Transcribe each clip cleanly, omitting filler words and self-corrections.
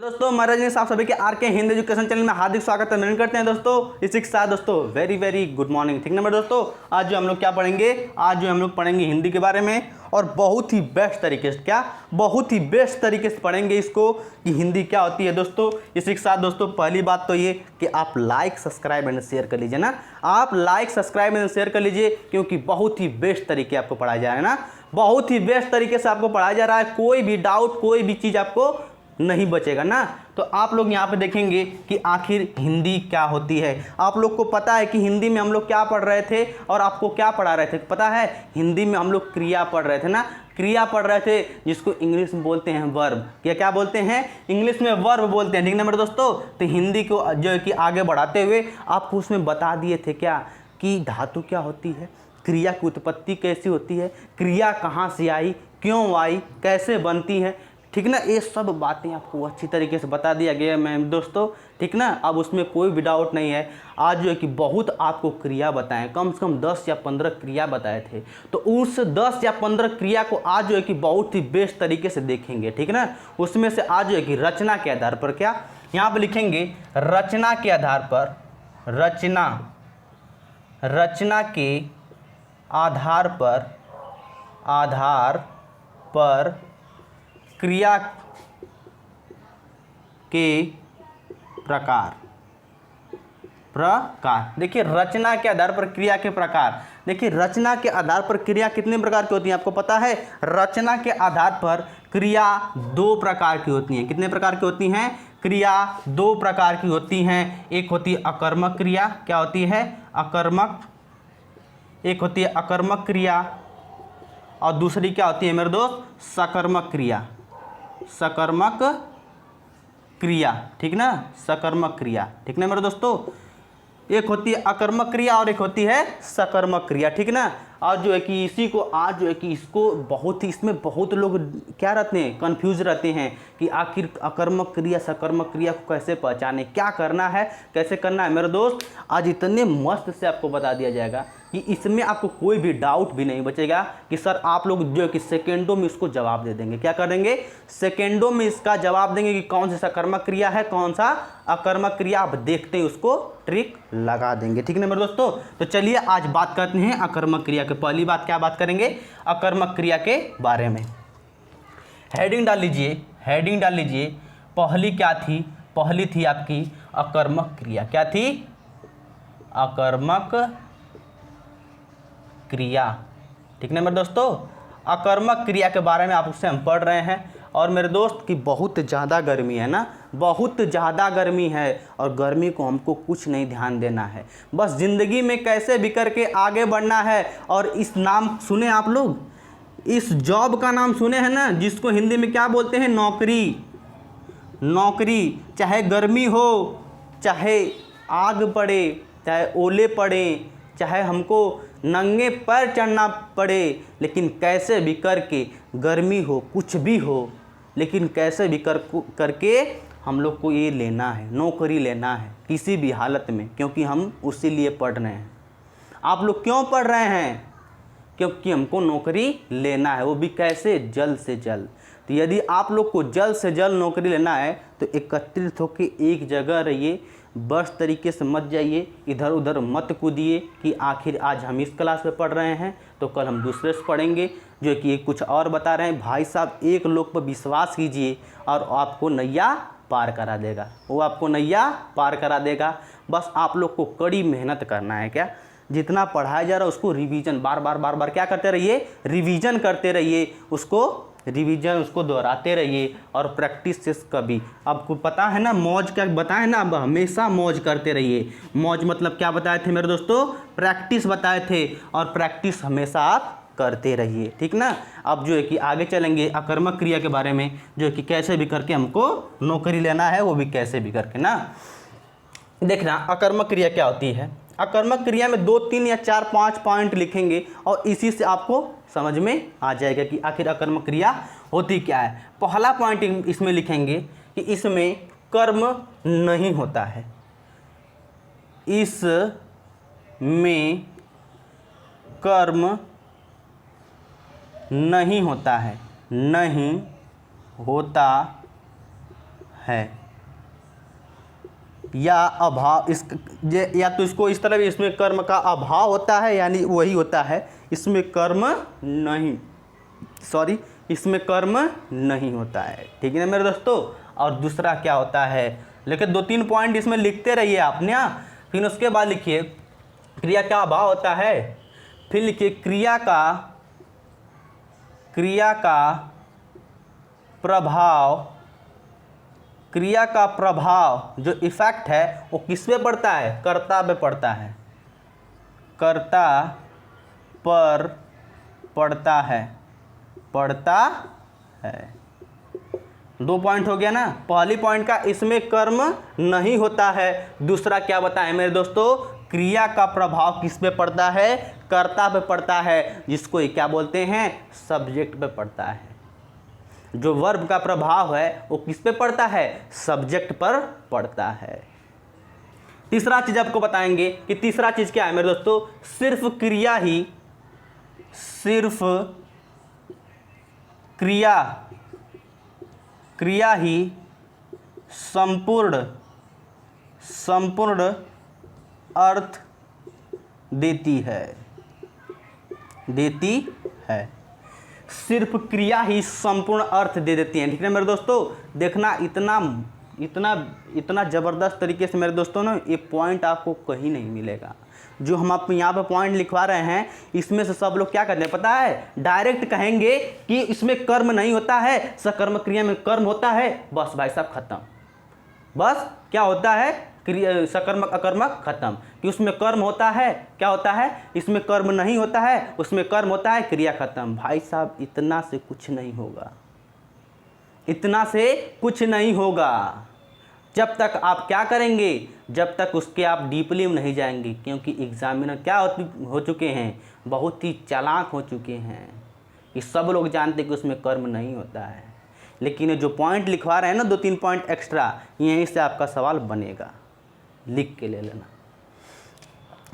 दोस्तों महाराज ने आप सभी के आर के हिंदी एजुकेशन चैनल में हार्दिक स्वागत अभिनंदन करते हैं दोस्तों। इसी के साथ दोस्तों वेरी वेरी गुड मॉर्निंग। ठीक नंबर दोस्तों, आज जो हम लोग क्या पढ़ेंगे, आज जो हम लोग पढ़ेंगे हिंदी के बारे में, और बहुत ही बेस्ट तरीके से बहुत ही बेस्ट तरीके से पढ़ेंगे इसको कि हिंदी क्या होती है दोस्तों। इसी के साथ दोस्तों पहली बात तो ये कि आप लाइक सब्सक्राइब एंड शेयर कर लीजिए ना, आप लाइक सब्सक्राइब एंड शेयर कर लीजिए, क्योंकि बहुत ही बेस्ट तरीके आपको पढ़ाया जा रहा है ना, बहुत ही बेस्ट तरीके से आपको पढ़ाया जा रहा है। कोई भी डाउट, कोई भी चीज़ आपको नहीं बचेगा ना। तो आप लोग यहाँ पे देखेंगे कि आखिर हिंदी क्या होती है। आप लोग को पता है कि हिंदी में हम लोग क्या पढ़ रहे थे और आपको क्या पढ़ा रहे थे, पता है? हिंदी में हम लोग क्रिया पढ़ रहे थे ना, क्रिया पढ़ रहे थे, जिसको इंग्लिश में बोलते हैं वर्ब। क्या बोलते हैं? इंग्लिश में वर्ब बोलते हैं। ठीक नंबर दोस्तों, तो हिंदी को जो है कि आगे बढ़ाते हुए आपको उसमें बता दिए थे क्या कि धातु क्या होती है, क्रिया की उत्पत्ति कैसी होती है, क्रिया कहाँ से आई, क्यों आई, कैसे बनती है। ठीक ना, ये सब बातें आपको अच्छी तरीके से बता दिया गया मैम दोस्तों। ठीक ना, अब उसमें कोई भी डाउट नहीं है। आज जो है कि बहुत आपको क्रिया बताएं, कम से कम 10 या 15 क्रिया बताए थे, तो उस 10 या 15 क्रिया को आज जो है कि बहुत ही बेस्ट तरीके से देखेंगे। ठीक ना, उसमें से आज जो है कि रचना के आधार पर क्या यहाँ पर लिखेंगे, रचना के आधार पर, रचना के आधार पर क्रिया के प्रकार। देखिए रचना के आधार पर क्रिया के प्रकार। देखिए रचना के आधार पर क्रिया कितने प्रकार की होती हैं आपको पता है? रचना के आधार पर क्रिया 2 प्रकार की होती हैं। कितने प्रकार की होती हैं? क्रिया 2 प्रकार की होती हैं। एक होती है अकर्मक क्रिया। क्या होती है? अकर्मक। एक होती है अकर्मक क्रिया और दूसरी क्या होती है मेरे दोस्त? सकर्मक क्रिया। सकर्मक क्रिया। ठीक ना, सकर्मक क्रिया। ठीक ना मेरे दोस्तों, एक होती है अकर्मक क्रिया और एक होती है सकर्मक क्रिया। ठीक ना, आज जो है कि इसी को आज जो है कि इसको बहुत ही, इसमें बहुत लोग क्या रहते हैं, कंफ्यूज रहते हैं कि आखिर अकर्मक क्रिया सकर्मक क्रिया को कैसे पहचाने, क्या करना है, कैसे करना है। मेरे दोस्त आज इतने मस्त से आपको बता दिया जाएगा कि इसमें आपको कोई भी डाउट भी नहीं बचेगा कि सर आप लोग जो है कि सेकेंडों में इसको जवाब दे देंगे। क्या कर देंगे? सेकेंडों में इसका जवाब देंगे कि कौन सी सकर्मक क्रिया है, कौन सा अकर्मक क्रिया। आप देखते हैं उसको ट्रिक लगा देंगे। ठीक है मेरे दोस्तों, तो चलिए आज बात करते हैं अकर्मक क्रिया के। पहली बात क्या बात करेंगे? अकर्मक क्रिया के बारे में। हेडिंग डाल लीजिए, हेडिंग डाल लीजिए। पहली क्या थी? पहली थी आपकी अकर्मक क्रिया। क्या थी? अकर्मक क्रिया। ठीक है मेरे दोस्तों, अकर्मक क्रिया के बारे में आपसे हम पढ़ रहे हैं। और मेरे दोस्त की बहुत ज़्यादा गर्मी है ना, बहुत ज़्यादा गर्मी है, और गर्मी को हमको कुछ नहीं ध्यान देना है, बस ज़िंदगी में कैसे भी करके आगे बढ़ना है। और इस नाम सुने आप लोग, इस जॉब का नाम सुने हैं ना, जिसको हिंदी में क्या बोलते हैं? नौकरी। नौकरी, चाहे गर्मी हो, चाहे आग पड़े, चाहे ओले पड़े, चाहे हमको नंगे पैर चढ़ना पड़े, लेकिन कैसे भी करके, गर्मी हो कुछ भी हो, लेकिन कैसे भी करके हम लोग को ये लेना है, नौकरी लेना है किसी भी हालत में, क्योंकि हम उसी लिए पढ़ रहे हैं। आप लोग क्यों पढ़ रहे हैं? क्योंकि हमको नौकरी लेना है, वो भी कैसे? जल्द से जल्द। तो यदि आप लोग को जल्द से जल्द नौकरी लेना है तो एकत्रित होकर एक जगह रहिए, बस तरीके से मत जाइए, इधर उधर मत कूदिए कि आखिर आज हम इस क्लास में पढ़ रहे हैं तो कल हम दूसरे से पढ़ेंगे जो कि कुछ और बता रहे हैं। भाई साहब एक लोग पर विश्वास कीजिए और आपको नैया पार करा देगा, वो आपको नैया पार करा देगा। बस आप लोग को कड़ी मेहनत करना है। क्या जितना पढ़ाया जा रहा है उसको रिवीजन बार बार क्या करते रहिए? रिवीजन करते रहिए, उसको रिवीजन, उसको दोहराते रहिए और प्रैक्टिस से कभी। आपको पता है ना मौज क्या बताएं ना, अब हमेशा मौज करते रहिए। मौज मतलब क्या बताए थे मेरे दोस्तों? प्रैक्टिस बताए थे, और प्रैक्टिस हमेशा आप करते रहिए। ठीक ना, अब जो है कि आगे चलेंगे अकर्मक क्रिया के बारे में, जो है कि कैसे भी करके हमको नौकरी लेना है, वो भी कैसे भी करके ना। देखना अकर्मक क्रिया क्या होती है। अकर्मक क्रिया में 2, 3 या 4, 5 पॉइंट लिखेंगे और इसी से आपको समझ में आ जाएगा कि आखिर अकर्मक क्रिया होती क्या है। पहला पॉइंट इसमें लिखेंगे कि इसमें कर्म नहीं होता है। इसमें कर्म नहीं होता है, नहीं होता है या अभाव, या तो इसको इस तरह भी, इसमें कर्म का अभाव होता है यानी वही होता है, इसमें कर्म नहीं, सॉरी इसमें कर्म नहीं होता है। ठीक है ना मेरे दोस्तों। और दूसरा क्या होता है, लेकिन 2-3 पॉइंट इसमें लिखते रहिए आपने, फिर उसके बाद लिखिए क्रिया का अभाव होता है, फिर लिखिए क्रिया का प्रभाव जो इफेक्ट है वो किस पे पड़ता है, कर्ता पे पड़ता है, कर्ता पर पड़ता है। 2 पॉइंट हो गया ना। पहली पॉइंट का इसमें कर्म नहीं होता है, दूसरा क्या बताएं मेरे दोस्तों, क्रिया का प्रभाव किस पे पड़ता है, कर्ता पे पड़ता है, जिसको ये क्या बोलते हैं, सब्जेक्ट पे पड़ता है। जो वर्ब का प्रभाव है वो किस पे पड़ता है, सब्जेक्ट पर पड़ता है। तीसरा चीज आपको बताएंगे कि तीसरा चीज क्या है मेरे दोस्तों, सिर्फ क्रिया ही संपूर्ण अर्थ देती है। सिर्फ क्रिया ही संपूर्ण अर्थ दे देती है। ठीक है मेरे दोस्तों, देखना इतना ज़बरदस्त तरीके से मेरे दोस्तों ना, ये पॉइंट आपको कहीं नहीं मिलेगा। जो हम आप यहाँ पे पॉइंट लिखवा रहे हैं, इसमें से सब लोग क्या करते हैं पता है, डायरेक्ट कहेंगे कि इसमें कर्म नहीं होता है, सकर्मक क्रिया में कर्म होता है, बस भाई साहब खत्म। बस क्या होता है, क्रिया सकर्मक अकर्मक खत्म, कि उसमें कर्म होता है, क्या होता है, इसमें कर्म नहीं होता है, उसमें कर्म होता है, क्रिया खत्म। भाई साहब इतना से कुछ नहीं होगा, इतना से कुछ नहीं होगा। जब तक आप क्या करेंगे, जब तक उसके आप डीपली में नहीं जाएंगे, क्योंकि एग्जामिनर क्या हो चुके हैं, बहुत ही चालाक हो चुके हैं। ये सब लोग जानते हैं कि उसमें कर्म नहीं होता है, लेकिन जो पॉइंट लिखवा रहे हैं ना 2-3 पॉइंट एक्स्ट्रा, यहीं से आपका सवाल बनेगा, लिख के ले लेना।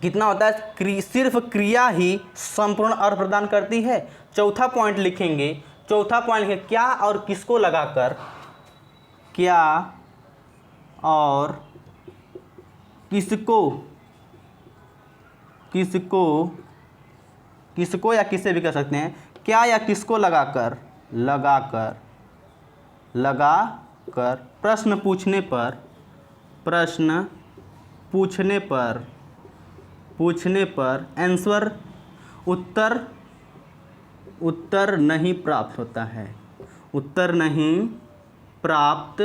कितना होता है, सिर्फ क्रिया ही संपूर्ण अर्थ प्रदान करती है। चौथा पॉइंट लिखेंगे, चौथा पॉइंट लिखेंगे क्या और किसको लगाकर, क्या और किसको या किसे भी कह सकते हैं, क्या या किसको लगाकर प्रश्न पूछने पर आंसर उत्तर नहीं प्राप्त होता है, उत्तर नहीं प्राप्त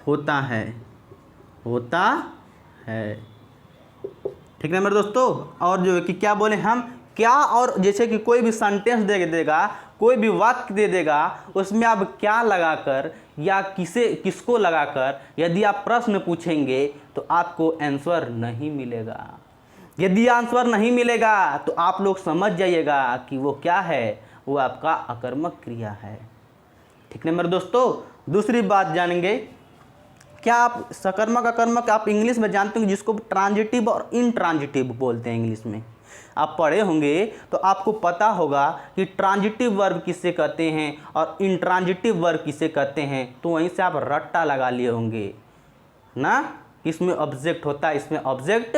होता है। ठीक है मेरे दोस्तों। और जो है कि क्या बोले हम, क्या और, जैसे कि कोई भी सेंटेंस दे देगा, कोई भी वाक्य दे देगा, उसमें आप क्या लगाकर या किसको लगाकर यदि आप प्रश्न पूछेंगे तो आपको आंसर नहीं मिलेगा। यदि आंसर नहीं मिलेगा तो आप लोग समझ जाइएगा कि वो क्या है, वो आपका अकर्मक क्रिया है। ठीक है मेरे दोस्तों। दूसरी बात जानेंगे, क्या आप सकर्मक अकर्मक आप इंग्लिश में जानते होंगे, जिसको ट्रांजिटिव और इनट्रांजिटिव बोलते हैं इंग्लिश में, आप पढ़े होंगे तो आपको पता होगा कि ट्रांजिटिव वर्ब किसे कहते हैं और इनट्रांजिटिव वर्ब किसे कहते हैं। तो वहीं से आप रट्टा लगा लिए होंगे ना, इसमें ऑब्जेक्ट होता है, इसमें ऑब्जेक्ट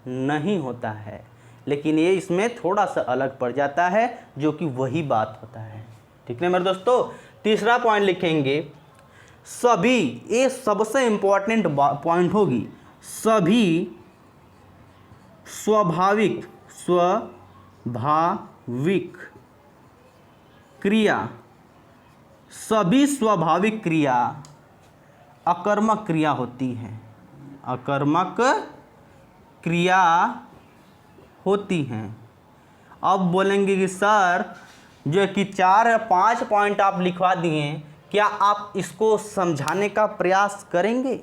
नहीं होता है, लेकिन ये इसमें थोड़ा सा अलग पड़ जाता है, जो कि वही बात होता है। ठीक है मेरे दोस्तों। तीसरा पॉइंट लिखेंगे, सभी, ये सबसे इंपॉर्टेंट पॉइंट होगी, सभी स्वाभाविक क्रिया, सभी स्वाभाविक क्रिया अकर्मक क्रिया होती है, अकर्मक क्रिया होती हैं। अब बोलेंगे कि सर जो कि 4 या 5 पॉइंट आप लिखवा दिए, क्या आप इसको समझाने का प्रयास करेंगे?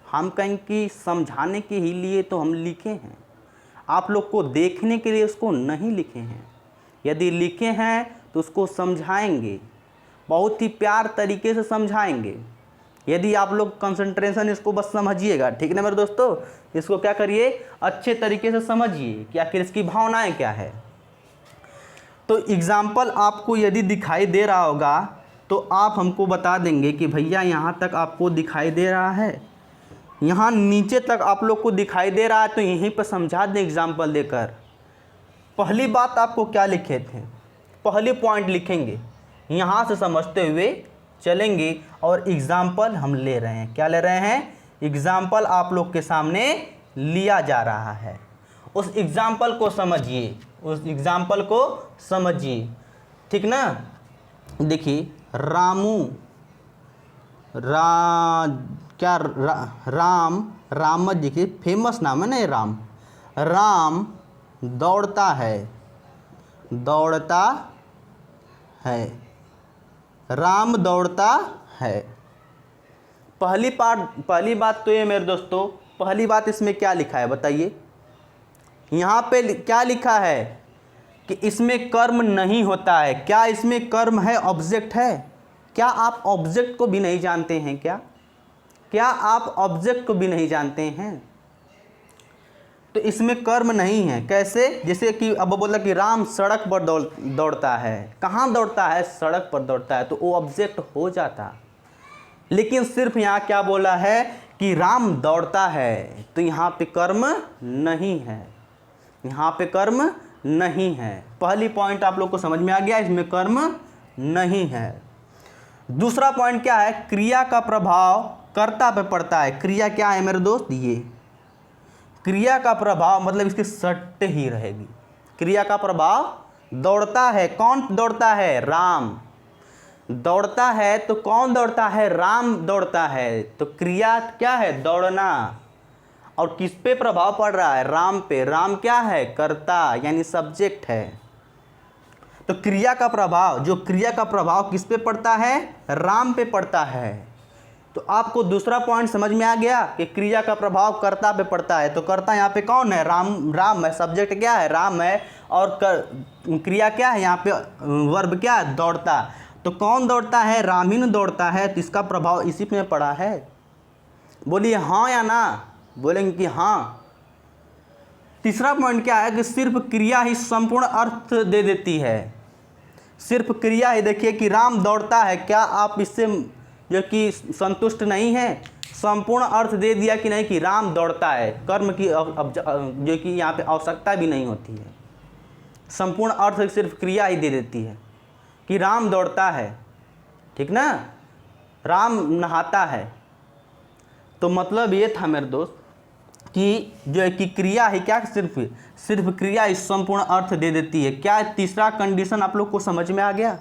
हम कहेंगे कि समझाने के ही लिए तो हम लिखे हैं, आप लोग को देखने के लिए उसको नहीं लिखे हैं। यदि लिखे हैं तो उसको समझाएंगे, बहुत ही प्यार तरीके से समझाएंगे। यदि आप लोग कंसंट्रेशन इसको बस समझिएगा, ठीक ना मेरे दोस्तों, इसको क्या करिए, अच्छे तरीके से समझिए कि आखिर इसकी भावनाएं क्या है। तो एग्जाम्पल आपको यदि दिखाई दे रहा होगा तो आप हमको बता देंगे कि भैया यहाँ तक आपको दिखाई दे रहा है, यहाँ नीचे तक आप लोग को दिखाई दे रहा है, तो यहीं पर समझा दें एग्जाम्पल देकर। पहली बात आपको क्या लिखे थे, पहली पॉइंट लिखेंगे, यहाँ से समझते हुए चलेंगे और एग्जाम्पल हम ले रहे हैं। क्या ले रहे हैं? एग्जाम्पल आप लोग के सामने लिया जा रहा है। उस एग्जाम्पल को समझिए, उस एग्जाम्पल को समझिए, ठीक ना। देखिए रामू राम देखिए फेमस नाम है ना ये राम दौड़ता है राम दौड़ता है। पहली बात तो ये मेरे दोस्तों, पहली बात इसमें क्या लिखा है बताइए? यहाँ पे क्या लिखा है कि इसमें कर्म नहीं होता है। क्या इसमें कर्म है? ऑब्जेक्ट है। क्या आप ऑब्जेक्ट को भी नहीं जानते हैं? क्या आप ऑब्जेक्ट को भी नहीं जानते हैं? तो इसमें कर्म नहीं है। कैसे? जैसे कि अब बोला कि राम सड़क पर दौड़ता है। कहाँ दौड़ता है? सड़क पर दौड़ता है, तो वो ऑब्जेक्ट हो जाता। लेकिन सिर्फ यहाँ क्या बोला है कि राम दौड़ता है, तो यहाँ पे कर्म नहीं है, यहाँ पे कर्म नहीं है। पहली पॉइंट आप लोग को समझ में आ गया, इसमें कर्म नहीं है। दूसरा पॉइंट क्या है? क्रिया का प्रभाव कर्ता पे पड़ता है। क्रिया क्या है मेरे दोस्त? ये क्रिया का प्रभाव मतलब इसके सट्टे ही रहेगी। क्रिया का प्रभाव दौड़ता है। कौन दौड़ता है? राम दौड़ता है। तो कौन दौड़ता है? राम दौड़ता है। तो क्रिया क्या है? दौड़ना। और किस पे प्रभाव पड़ रहा है? राम पे। राम क्या है? कर्ता यानी सब्जेक्ट है। तो क्रिया का प्रभाव किस पे पड़ता है? राम पे पड़ता है। तो आपको दूसरा पॉइंट समझ में आ गया कि क्रिया का प्रभाव कर्ता पे पड़ता है। तो कर्ता यहाँ पे कौन है? राम है। सब्जेक्ट क्या है? राम है। और क्रिया क्या है? यहाँ पे वर्ब क्या है? दौड़ता। तो कौन दौड़ता है? राम ही न दौड़ता है। तो इसका प्रभाव इसी पे पड़ा है। बोलिए हाँ या ना? बोलेंगे कि हाँ। तीसरा पॉइंट क्या है कि सिर्फ क्रिया ही संपूर्ण अर्थ दे देती है। सिर्फ क्रिया ही, देखिए कि राम दौड़ता है, क्या आप इससे जो कि संतुष्ट नहीं है? संपूर्ण अर्थ दे दिया कि नहीं कि राम दौड़ता है। कर्म की जो कि यहाँ पे आवश्यकता भी नहीं होती है। संपूर्ण अर्थ सिर्फ क्रिया ही दे देती है कि राम दौड़ता है, ठीक ना। राम नहाता है। तो मतलब ये था मेरे दोस्त कि जो है कि क्रिया है क्या? सिर्फ क्रिया इस संपूर्ण अर्थ दे देती है। क्या तीसरा कंडीशन आप लोग को समझ में आ गया?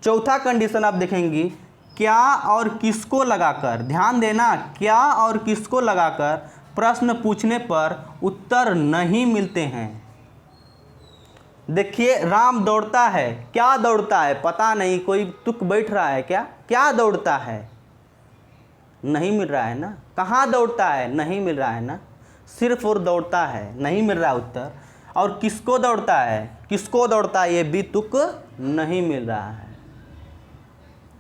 चौथा कंडीशन आप देखेंगे, क्या और किसको लगाकर, ध्यान देना, क्या और किसको लगाकर प्रश्न पूछने पर उत्तर नहीं मिलते हैं। देखिए राम दौड़ता है। क्या दौड़ता है? पता नहीं, कोई तुक बैठ रहा है क्या दौड़ता है? नहीं मिल रहा है ना। कहाँ दौड़ता है? नहीं मिल रहा है ना। सिर्फ और दौड़ता है, नहीं मिल रहा उत्तर। और किसको दौड़ता है? ये भी तुक नहीं मिल रहा है।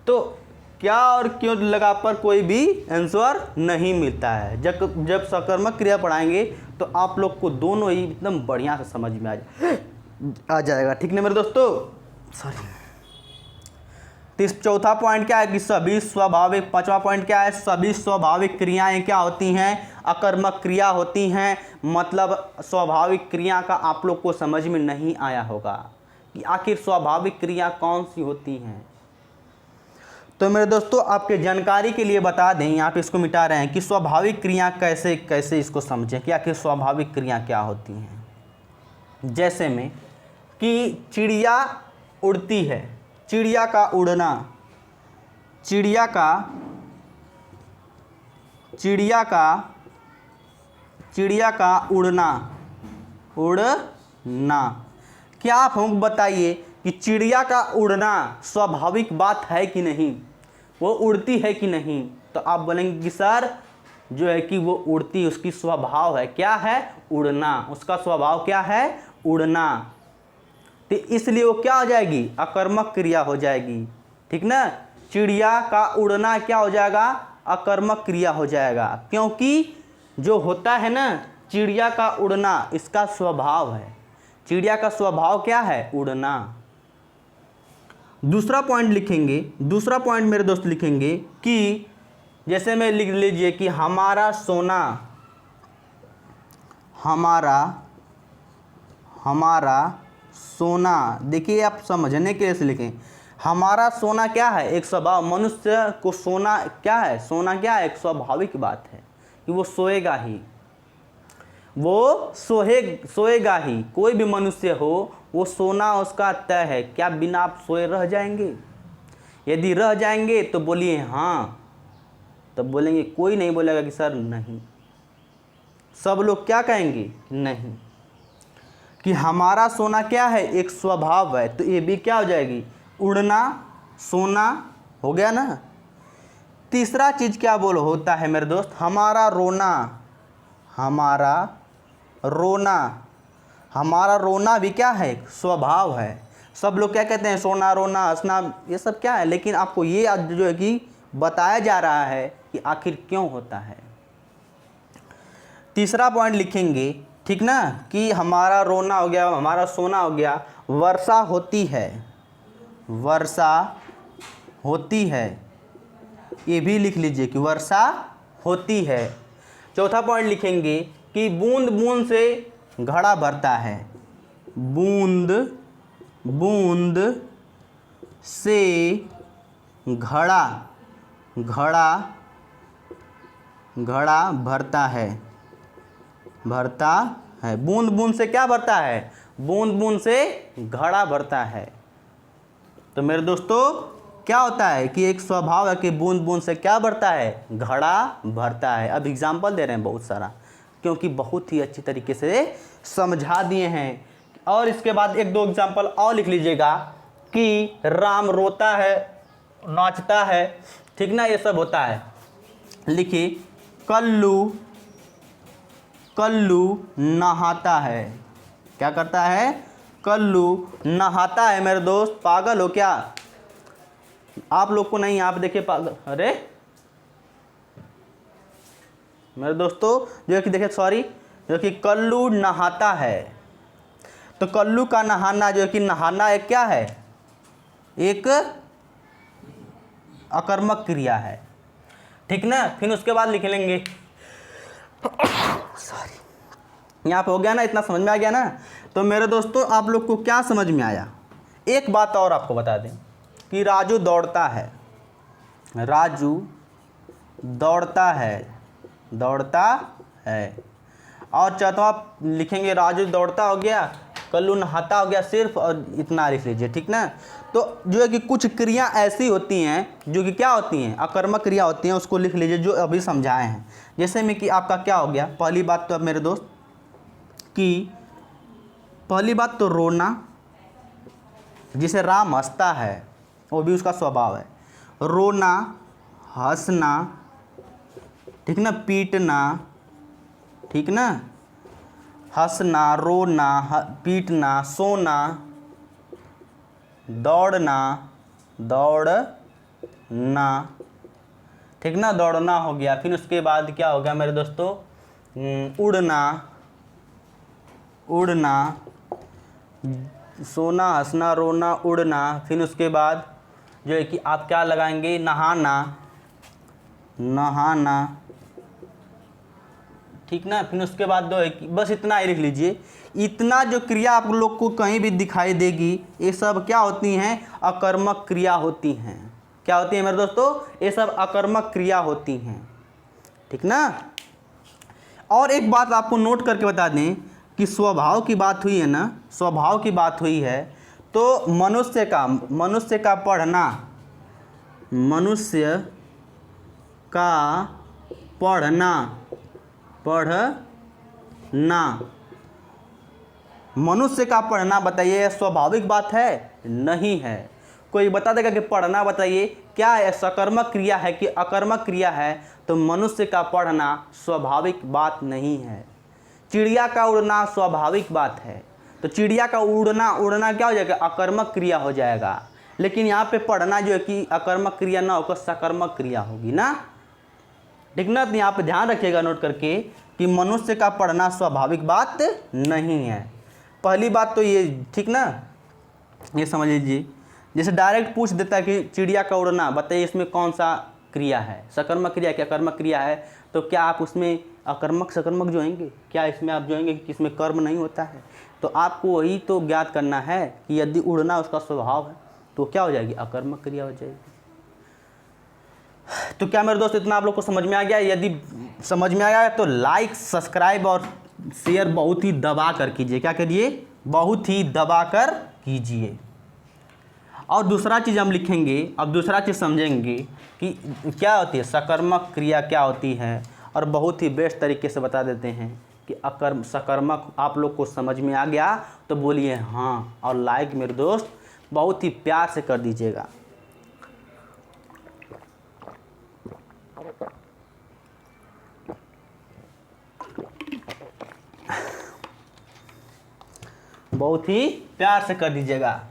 तो क्या और क्यों लगा पर कोई भी आंसर नहीं मिलता है। जब सकर्मक क्रिया पढ़ाएंगे तो आप लोग को दोनों ही एकदम बढ़िया से समझ में आ जाएगा, ठीक ना मेरे दोस्तों। सॉरी। चौथा पॉइंट क्या है कि सभी स्वाभाविक, पांचवा पॉइंट क्या है? सभी स्वाभाविक क्रियाएं क्या होती हैं? अकर्मक क्रिया होती हैं। मतलब स्वाभाविक क्रिया का आप लोग को समझ में नहीं आया होगा कि आखिर स्वाभाविक क्रिया कौन सी होती हैं। तो मेरे दोस्तों आपके जानकारी के लिए बता दें, यहाँ पे इसको मिटा रहे हैं कि स्वाभाविक क्रिया कैसे इसको समझें कि आखिर स्वाभाविक क्रिया क्या होती हैं। जैसे में कि चिड़िया उड़ती है, चिड़िया का उड़ना, चिड़िया का उड़ना। क्या आप हमको बताइए कि चिड़िया का उड़ना स्वाभाविक बात है कि नहीं? वो उड़ती है कि नहीं? तो आप बोलेंगे कि सर जो है कि वो उड़ती, उसकी स्वभाव है, क्या है? उड़ना। उसका स्वभाव क्या है? उड़ना। तो इसलिए वो क्या हो जाएगी? अकर्मक क्रिया हो जाएगी, ठीक ना। चिड़िया का उड़ना क्या हो जाएगा? अकर्मक क्रिया हो जाएगा, क्योंकि जो होता है ना चिड़िया का उड़ना, इसका स्वभाव है। चिड़िया का स्वभाव क्या है? उड़ना। दूसरा पॉइंट लिखेंगे, दूसरा पॉइंट मेरे दोस्त लिखेंगे कि जैसे में लिख लीजिए कि हमारा सोना, हमारा सोना, देखिए आप समझने के लिए से लिखें, हमारा सोना क्या है, एक स्वभाव, मनुष्य को सोना क्या है, सोना क्या है, एक स्वाभाविक बात है कि वो सोएगा ही, वो सोएगा ही। कोई भी मनुष्य हो वो सोना उसका तय है। क्या बिना आप सोए रह जाएंगे? यदि रह जाएंगे तो बोलिए हाँ, तब बोलेंगे, कोई नहीं बोलेगा कि सर नहीं। सब लोग क्या कहेंगे? नहीं। कि हमारा सोना क्या है, एक स्वभाव है, तो ये भी क्या हो जाएगी, उड़ना, सोना हो गया ना। तीसरा चीज क्या बोलो होता है मेरे दोस्त, हमारा रोना, हमारा रोना भी क्या है, स्वभाव है। सब लोग क्या कहते हैं, सोना, रोना, हंसना, ये सब क्या है, लेकिन आपको ये जो है कि बताया जा रहा है कि आखिर क्यों होता है। तीसरा पॉइंट लिखेंगे, ठीक ना, कि हमारा रोना हो गया, हमारा सोना हो गया, वर्षा होती है, वर्षा होती है, ये भी लिख लीजिए कि वर्षा होती है। चौथा पॉइंट लिखेंगे कि बूंद बूंद से घड़ा भरता है, बूंद बूंद से घड़ा भरता है, बूंद बूंद से क्या भरता है, बूंद बूंद से घड़ा भरता है। तो मेरे दोस्तों क्या होता है कि एक स्वभाव है कि बूंद बूंद से क्या भरता है, घड़ा भरता है। अब एग्जाम्पल दे रहे हैं बहुत सारा, क्योंकि बहुत ही अच्छी तरीके से समझा दिए हैं। और इसके बाद एक दो एग्जाम्पल और लिख लीजिएगा कि राम रोता है, नाचता है, ठीक ना, ये सब होता है। लिखिए, कल्लू नहाता है, क्या करता है, कल्लू नहाता है। मेरे दोस्त पागल हो क्या? आप लोग को नहीं, आप देखिए पागल, अरे मेरे दोस्तों जो है कि देखिए, सॉरी, जो कि कल्लू नहाता है, तो कल्लू का नहाना जो है कि नहाना एक क्या है, एक अकर्मक क्रिया है, ठीक ना। फिर उसके बाद लिख लेंगे, सॉरी, यहाँ पे हो गया ना, इतना समझ में आ गया ना। तो मेरे दोस्तों आप लोग को क्या समझ में आया? एक बात और आपको बता दें कि राजू दौड़ता है, राजू दौड़ता है। और चौथा लिखेंगे, राजू दौड़ता हो गया, कल्लू नहाता हो गया, सिर्फ, और इतना लिख लीजिए, ठीक ना। तो जो है कि कुछ क्रिया ऐसी होती हैं जो कि क्या होती हैं, अकर्मक क्रिया होती हैं, उसको लिख लीजिए जो अभी समझाए हैं। जैसे में कि आपका क्या हो गया, पहली बात तो अब मेरे दोस्त कि पहली बात तो रोना, जिसे राम हंसता है, वो भी उसका स्वभाव है, रोना, हंसना, ठीक ना, पीटना, ठीक ना, हंसना, रोना, पीटना, सोना, दौड़ना, ठीक ना, दौड़ना हो गया। फिर उसके बाद क्या हो गया मेरे दोस्तों, उड़ना, सोना, हंसना, रोना, उड़ना। फिर उसके बाद जो है कि आप क्या लगाएंगे, नहाना, ठीक ना। फिर उसके बाद जो है कि बस इतना ही लिख लीजिए। इतना जो क्रिया आप लोग को कहीं भी दिखाई देगी, ये सब क्या होती हैं, अकर्मक क्रिया होती हैं। क्या होती है मेरे दोस्तों, ये सब अकर्मक क्रिया होती हैं, ठीक ना। और एक बात आपको नोट करके बता दें कि स्वभाव की बात हुई है ना, स्वभाव की बात हुई है, तो मनुष्य का पढ़ना, मनुष्य का पढ़ना, मनुष्य का पढ़ना, बताइए स्वाभाविक बात है? नहीं है। कोई बता देगा कि पढ़ना बताइए क्या है, सकर्मक क्रिया है कि अकर्मक क्रिया है? तो मनुष्य का पढ़ना स्वाभाविक बात नहीं है। चिड़िया का उड़ना स्वाभाविक बात है, तो चिड़िया का उड़ना क्या हो जाएगा, अकर्मक क्रिया हो जाएगा। लेकिन यहाँ पे पढ़ना जो है कि अकर्मक क्रिया ना होकर सकर्मक क्रिया होगी ना, ठीक ना। तो यहाँ पे ध्यान रखिएगा नोट करके कि मनुष्य का पढ़ना स्वाभाविक बात नहीं है। पहली बात तो ये, ठीक ना, ये समझ लीजिए। जैसे डायरेक्ट पूछ देता है कि चिड़िया का उड़ना, बताइए इसमें कौन सा क्रिया है, सकर्मक क्रिया क्या कर्मक क्रिया है, तो क्या आप उसमें अकर्मक सकर्मक जोड़ेंगे, क्या इसमें आप जोड़ेंगे कि इसमें कर्म नहीं होता है। तो आपको वही तो ज्ञात करना है कि यदि उड़ना उसका स्वभाव है तो क्या हो जाएगी, अकर्मक क्रिया हो जाएगी। तो क्या मेरे दोस्त इतना आप लोग को समझ में आ गया? यदि समझ में आया तो लाइक सब्सक्राइब और शेयर बहुत ही दबा कर कीजिए। क्या करिए, बहुत ही दबा कर कीजिए। और दूसरा चीज़ हम लिखेंगे, अब दूसरा चीज़ समझेंगे कि क्या होती है सकर्मक क्रिया, क्या होती है, और बहुत ही बेस्ट तरीके से बता देते हैं कि अकर्म सकर्मक आप लोग को समझ में आ गया तो बोलिए हाँ, और लाइक मेरे दोस्त बहुत ही प्यार से कर दीजिएगा। बहुत ही प्यार से कर दीजिएगा।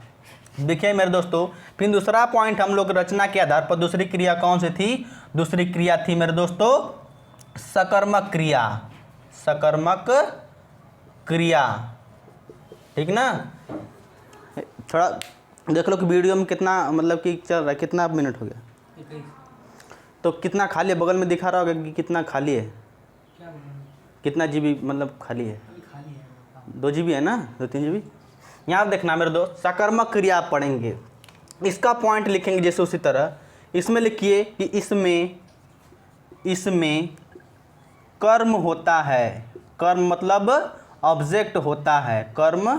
देखिए मेरे दोस्तों, फिर दूसरा पॉइंट हम लोग रचना के आधार पर दूसरी क्रिया कौन सी थी, दूसरी क्रिया थी मेरे दोस्तों सकर्मक क्रिया, सकर्मक क्रिया, ठीक ना। थोड़ा देख लो कि वीडियो में कितना मतलब कि चल रहा है, कितना मिनट हो गया, तो कितना खाली है, बगल में दिखा रहा होगा कि कितना खाली है, कितना जीबी मतलब खाली है, 2 GB है ना, 2-3 GB। यहाँ देखना मेरे दोस्त, सकर्मक क्रिया आप पढ़ेंगे, इसका पॉइंट लिखेंगे जैसे उसी तरह इसमें लिखिए कि इसमें कर्म होता है, कर्म मतलब ऑब्जेक्ट होता है, कर्म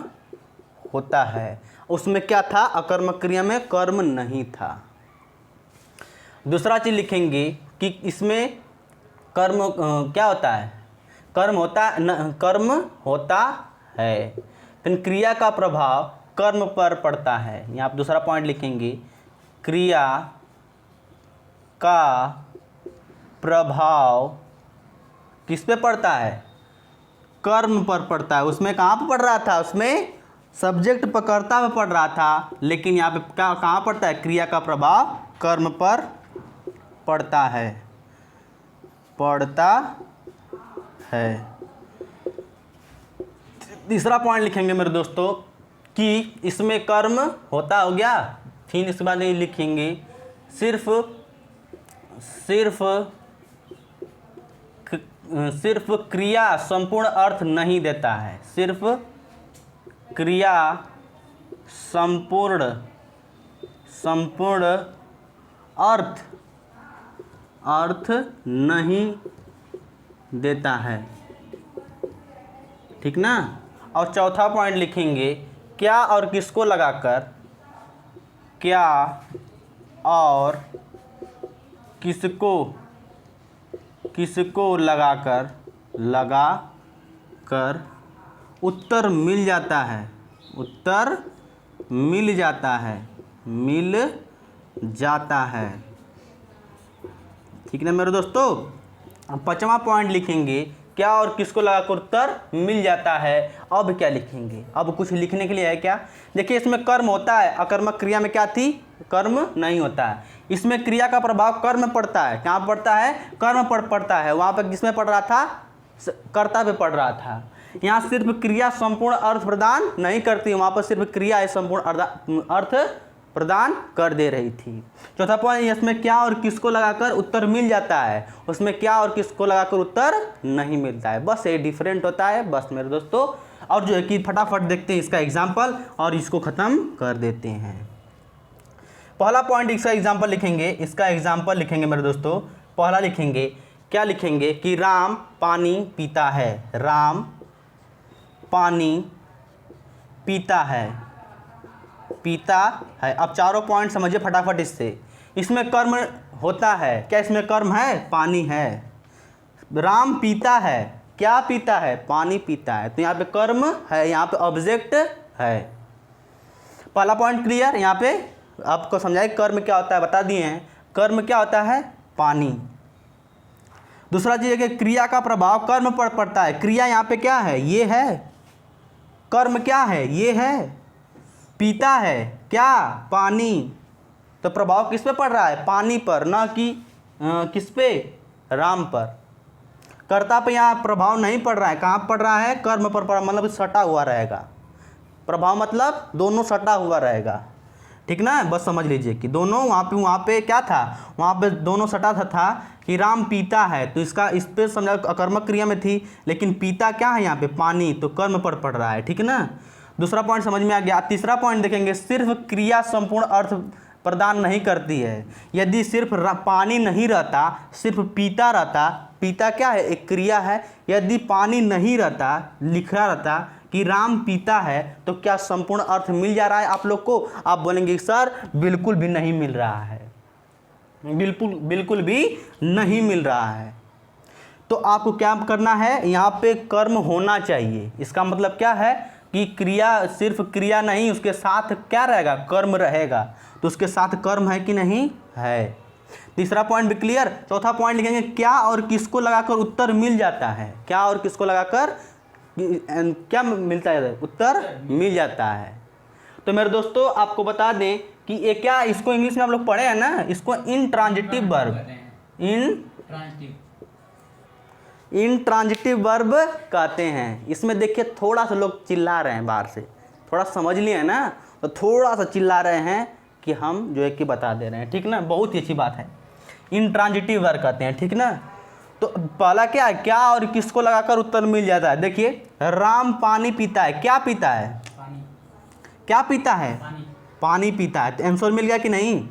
होता है। उसमें क्या था, अकर्मक क्रिया में कर्म नहीं था। दूसरा चीज लिखेंगे कि इसमें कर्म क्या होता है, कर्म होता है, फिर क्रिया का प्रभाव कर्म पर पड़ता है। यहाँ आप दूसरा पॉइंट लिखेंगे, क्रिया का प्रभाव किस पे पड़ता है, कर्म पर पड़ता है। उसमें कहाँ पर पड़ रहा था, उसमें सब्जेक्ट पकड़ता में पड़ रहा था, लेकिन यहाँ पे क्या कहाँ पड़ता है, क्रिया का प्रभाव कर्म पर पड़ता है, तीसरा पॉइंट लिखेंगे मेरे दोस्तों कि इसमें कर्म होता हो गया, फिर इसके बाद लिखेंगे सिर्फ क्रिया संपूर्ण अर्थ नहीं देता है, सिर्फ क्रिया संपूर्ण अर्थ नहीं देता है, ठीक ना। और चौथा पॉइंट लिखेंगे, क्या और किसको लगाकर, क्या और किसको लगाकर उत्तर मिल जाता है, उत्तर मिल जाता है, ठीक ना मेरे दोस्तों। अब 5वां पॉइंट लिखेंगे, क्या और किसको लगाकर उत्तर मिल जाता है। अब क्या लिखेंगे, अब कुछ लिखने के लिए है क्या, देखिए इसमें कर्म होता है, अकर्मक क्रिया में क्या थी, कर्म नहीं होता है। इसमें क्रिया का प्रभाव कर्म पड़ता है, कहाँ पड़ता है, कर्म पर पड़ता है। वहाँ पर किसमें पड़ रहा था, कर्ता पे पड़ रहा था। यहाँ सिर्फ क्रिया संपूर्ण अर्थ प्रदान नहीं करती, वहाँ पर सिर्फ क्रिया संपूर्ण अर्थ प्रदान कर दे रही थी। चौथा पॉइंट, इसमें क्या और किसको लगाकर उत्तर मिल जाता है, उसमें क्या और किसको लगाकर उत्तर नहीं मिलता है, बस ये डिफरेंट होता है बस मेरे दोस्तों। और जो है कि फटाफट देखते हैं इसका एग्जाम्पल और इसको ख़त्म कर देते हैं। पहला पॉइंट इसका एग्जाम्पल लिखेंगे मेरे दोस्तों। पहला लिखेंगे, क्या लिखेंगे कि राम पानी पीता है, राम पानी पीता है। अब चारों पॉइंट समझिए फटाफट इससे। इसमें कर्म होता है, क्या इसमें कर्म है, पानी है। राम पीता है, क्या पीता है, पानी पीता है, तो यहाँ पे कर्म है, यहाँ पे ऑब्जेक्ट है। पहला पॉइंट क्लियर। यहाँ पे आपको समझाए कर्म क्या होता है, बता दिए हैं, कर्म क्या होता है, पानी। दूसरा चीज है कि क्रिया का प्रभाव कर्म पर पड़ता है। क्रिया यहाँ पे क्या है, ये है, कर्म क्या है, ये है, पीता है क्या, पानी, तो प्रभाव किस पे पड़ रहा है, पानी पर, ना कि किस पे, राम पर। कर्ता पे यहाँ प्रभाव नहीं पड़ रहा है, कहाँ पड़ रहा है, कर्म पर मतलब सटा हुआ रहेगा। प्रभाव मतलब दोनों सटा हुआ रहेगा। ठीक ना, बस समझ लीजिए कि दोनों वहाँ पे क्या था, वहाँ पे दोनों सटा था कि राम पीता है, तो इसका इस पे समझा अकर्मक क्रिया में थी, लेकिन पीता क्या है यहाँ पे, पानी, तो कर्म पर पड़ रहा है। ठीक है ना, दूसरा पॉइंट समझ में आ गया। तीसरा पॉइंट देखेंगे, सिर्फ क्रिया संपूर्ण अर्थ प्रदान नहीं करती है। यदि सिर्फ पानी नहीं रहता, सिर्फ पीता रहता, पीता क्या है, एक क्रिया है, यदि पानी नहीं रहता, लिखा रहता कि राम पीता है, तो क्या संपूर्ण अर्थ मिल जा रहा है आप लोग को? आप बोलेंगे सर बिल्कुल भी नहीं मिल रहा है, बिल्कुल भी नहीं मिल रहा है। तो आपको क्या करना है, यहाँ पे कर्म होना चाहिए। इसका मतलब क्या है कि क्रिया, सिर्फ क्रिया नहीं, उसके साथ क्या रहेगा, कर्म रहेगा। तो उसके साथ कर्म है कि नहीं है। तीसरा पॉइंट भी क्लियर। चौथा पॉइंट लिखेंगे, क्या और किसको लगाकर उत्तर मिल जाता है। क्या और किसको लगाकर क्या मिलता है, उत्तर मिल जाता है। तो मेरे दोस्तों आपको बता दें कि ये क्या, इसको इंग्लिश में आप लोग पढ़े हैं ना, इसको इंट्रांजिटिव वर्ब, इंट्रांजिटिव वर्ब कहते हैं। इसमें देखिए थोड़ा सा लोग चिल्ला रहे हैं बाहर से, थोड़ा समझ लिए ना, तो थोड़ा सा चिल्ला रहे हैं कि हम जो है कि बता दे रहे हैं। ठीक ना, बहुत ही अच्छी बात है, इंट्रांजिटिव वर्ब कहते हैं। ठीक ना, तो पहला क्या है, क्या और किसको लगाकर उत्तर मिल जाता है। देखिए राम पानी पीता है, क्या पीता है, क्या पीता है, पानी पीता है। तो आंसर मिल गया कि नहीं?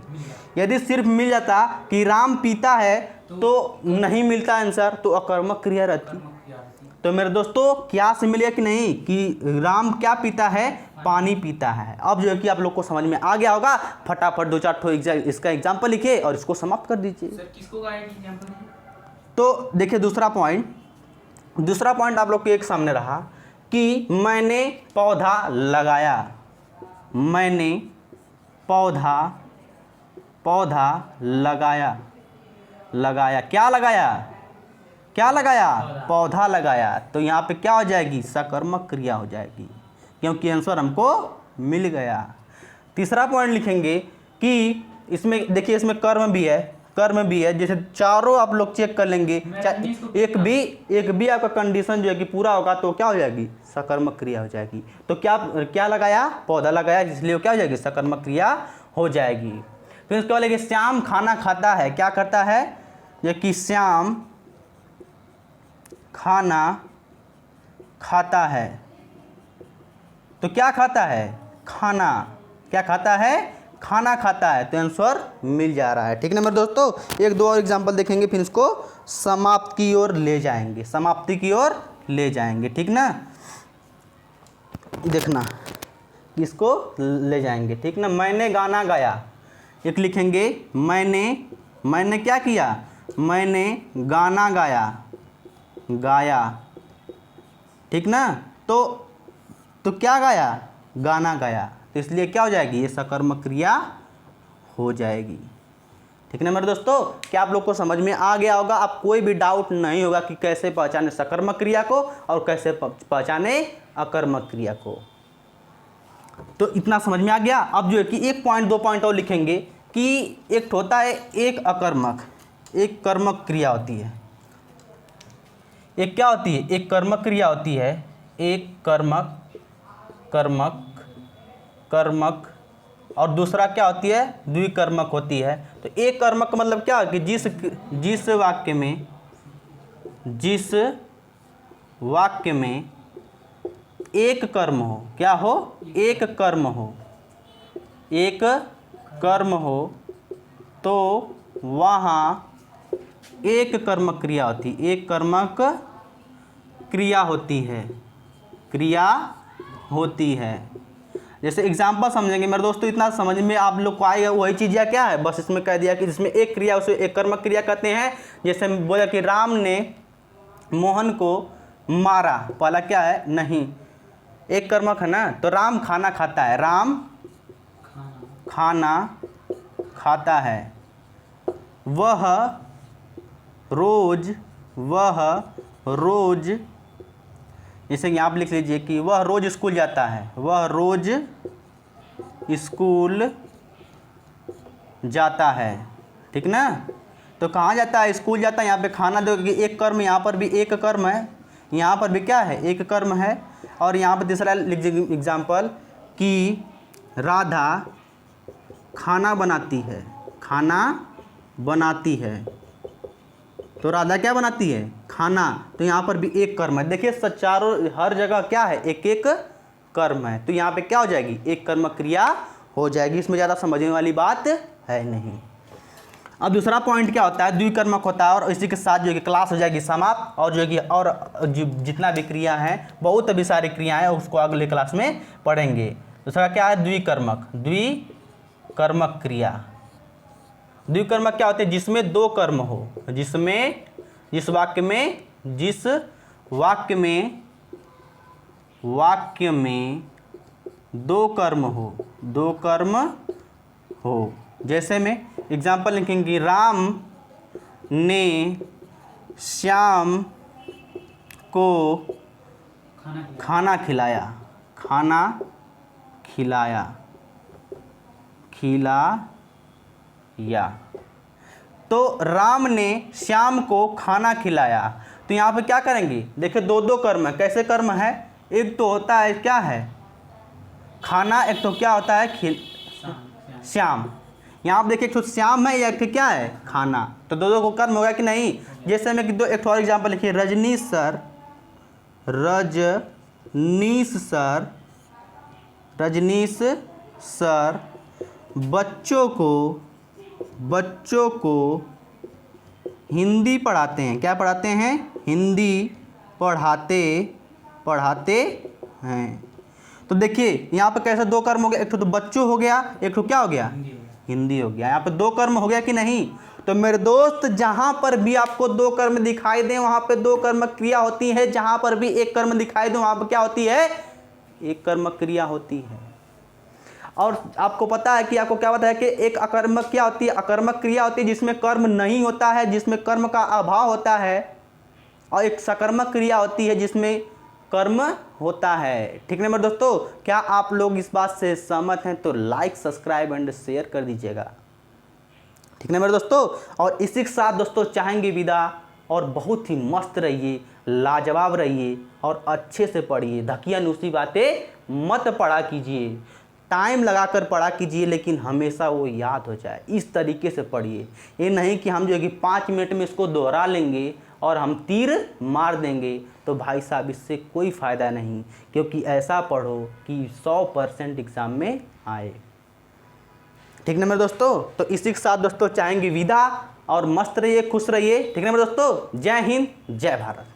यदि सिर्फ मिल जाता कि राम पीता है तो नहीं मिलता आंसर, तो अकर्मक क्रिया रहती। तो मेरे दोस्तों क्या से मिलेगा कि नहीं, कि राम क्या पीता है, पानी पीता है। अब जो है कि आप लोग को समझ में आ गया होगा। फटाफट 2-4 ठो इसका एग्जाम्पल लिखिए और इसको समाप्त कर दीजिए। तो देखिए दूसरा पॉइंट आप लोग के एक सामने रहा कि मैंने पौधा लगाया, मैंने पौधा लगाया, क्या लगाया, पौधा लगाया। तो यहाँ पे क्या हो जाएगी, सकर्मक क्रिया हो जाएगी, क्योंकि आंसर हमको मिल गया। तीसरा पॉइंट लिखेंगे कि इसमें देखिए, इसमें कर्म भी है, जैसे चारों आप लोग चेक कर लेंगे, एक भी आपका कंडीशन जो है कि पूरा होगा तो क्या हो जाएगी, सकर्मक क्रिया हो जाएगी। तो क्या लगाया, पौधा लगाया, इसलिए क्या हो जाएगी, सकर्मक क्रिया हो जाएगी। फिर उसके बाद लेंगे, श्याम खाना खाता है, क्या करता है, जो कि श्याम खाना खाता है। तो क्या खाता है, खाना, क्या खाता है, खाना खाता है। तो आंसर मिल जा रहा है। ठीक है मेरे दोस्तों, एक दो और एग्जांपल देखेंगे, फिर इसको समाप्ति की ओर ले जाएंगे। ठीक ना, देखना इसको ले जाएंगे। ठीक ना, मैंने गाना गाया, एक लिखेंगे, मैंने क्या किया, मैंने गाना गाया। ठीक ना, तो क्या गाया, गाना गाया। तो इसलिए क्या हो जाएगी, ये सकर्मक क्रिया हो जाएगी। ठीक है ना मेरे दोस्तों, क्या आप लोग को समझ में आ गया होगा? अब कोई भी डाउट नहीं होगा कि कैसे पहचाने सकर्मक क्रिया को और कैसे पहचाने अकर्मक क्रिया को। तो इतना समझ में आ गया। अब जो है कि 1 पॉइंट 2 पॉइंट और लिखेंगे कि एक होता है एक कर्मक क्रिया होती है। एक क्या होती है, एक कर्मक क्रिया होती है, एक कर्मक और दूसरा क्या होती है, द्विकर्मक होती है। तो एक कर्मक का मतलब क्या है कि जिस वाक्य में एक कर्म हो, क्या हो, एक कर्म हो तो वहाँ एक कर्मक क्रिया होती है। जैसे एग्जाम्पल समझेंगे मेरे दोस्तों, इतना समझ में आप लोग को आएगा। वही चीज़ क्या है, बस इसमें कह दिया कि जिसमें एक क्रिया उसे एक कर्मक क्रिया कहते हैं। जैसे बोला कि राम ने मोहन को मारा, पहला क्या है, नहीं, एक कर्मक है ना। तो राम खाना खाता है, राम खाना खाता है। वह रोज जैसे यहाँ आप लिख लीजिए कि वह रोज स्कूल जाता है, वह रोज स्कूल जाता है। ठीक ना, तो कहाँ जाता है, स्कूल जाता है। यहाँ पे खाना दो, एक कर्म, यहाँ पर भी एक कर्म है, यहाँ पर भी क्या है, एक कर्म है। और यहाँ पर तीसरा लिख दीजिए एग्जाम्पल कि खाना बनाती है, खाना बनाती है। तो राधा क्या बनाती है? खाना। तो यहाँ पर भी एक कर्म है। देखिए चारों हर जगह क्या है? एक एक कर्म है। तो यहाँ पे क्या हो जाएगी? एक कर्म क्रिया हो जाएगी। इसमें ज़्यादा समझने वाली बात है नहीं। अब दूसरा पॉइंट क्या होता है? द्विकर्मक होता है और इसी के साथ जो है कि क्लास हो जाएगी समाप्त। और जो है कि और जितना भी क्रिया है, बहुत अभी सारी क्रियाएं हैं, उसको अगले क्लास में पढ़ेंगे। दूसरा क्या है? द्विकर्मक। द्विकर्मक क्रिया। द्विकर्मक क्या होते हैं? जिसमें दो कर्म हो, जिसमें जिस वाक्य में दो कर्म हो। जैसे में एग्जाम्पल लिखेंगे, राम ने श्याम को खाना खिलाया। तो राम ने श्याम को खाना खिलाया। तो यहाँ पे क्या करेंगे? देखिए दो दो कर्म है। कैसे कर्म है? एक तो होता है क्या है? खाना। एक तो क्या होता है? श्याम। यहाँ आप देखिए एक तो श्याम है या एक तो क्या है? खाना। तो दो दो को कर्म होगा कि नहीं? जैसे में एक और एग्जाम्पल लिखिए, रजनीश सर बच्चों को हिंदी पढ़ाते हैं। क्या पढ़ाते हैं? हिंदी पढ़ाते हैं। तो देखिए यहाँ पे कैसे दो कर्म हो गया? एक तो बच्चों हो गया, एक तो क्या हो गया? हिंदी हो गया। यहाँ पे दो कर्म हो गया कि नहीं? तो मेरे दोस्त जहाँ पर भी आपको दो कर्म दिखाई दें वहाँ पे दो कर्म क्रिया होती है। जहाँ पर भी एक कर्म दिखाई दे वहाँ पर क्या होती है? एक कर्म क्रिया होती है। और आपको पता है कि आपको क्या पता है कि एक अकर्मक क्या होती है? अकर्मक क्रिया होती है जिसमें कर्म नहीं होता है, जिसमें कर्म का अभाव होता है। और एक सकर्मक क्रिया होती है जिसमें कर्म होता है। ठीक है मेरे दोस्तों, क्या आप लोग इस बात से सहमत हैं? तो लाइक, सब्सक्राइब एंड शेयर कर दीजिएगा। ठीक है मेरे दोस्तों, और इसी के साथ दोस्तों चाहेंगे विदा। और बहुत ही मस्त रहिए, लाजवाब रहिए और अच्छे से पढ़िए। धकियानुसी बातें मत पढ़ा कीजिए, टाइम लगाकर पढ़ा कीजिए, लेकिन हमेशा वो याद हो जाए। इस तरीके से पढ़िए। ये नहीं कि हम जो है कि 5 मिनट में इसको दोहरा लेंगे और हम तीर मार देंगे। तो भाई साहब इससे कोई फ़ायदा नहीं, क्योंकि ऐसा पढ़ो कि 100% एग्ज़ाम में आए। ठीक है मेरे दोस्तों, तो इसी के साथ दोस्तों चाहेंगे विदा। और मस्त रहिए, खुश रहिए। ठीक है मेरे दोस्तों, जय हिंद, जय भारत।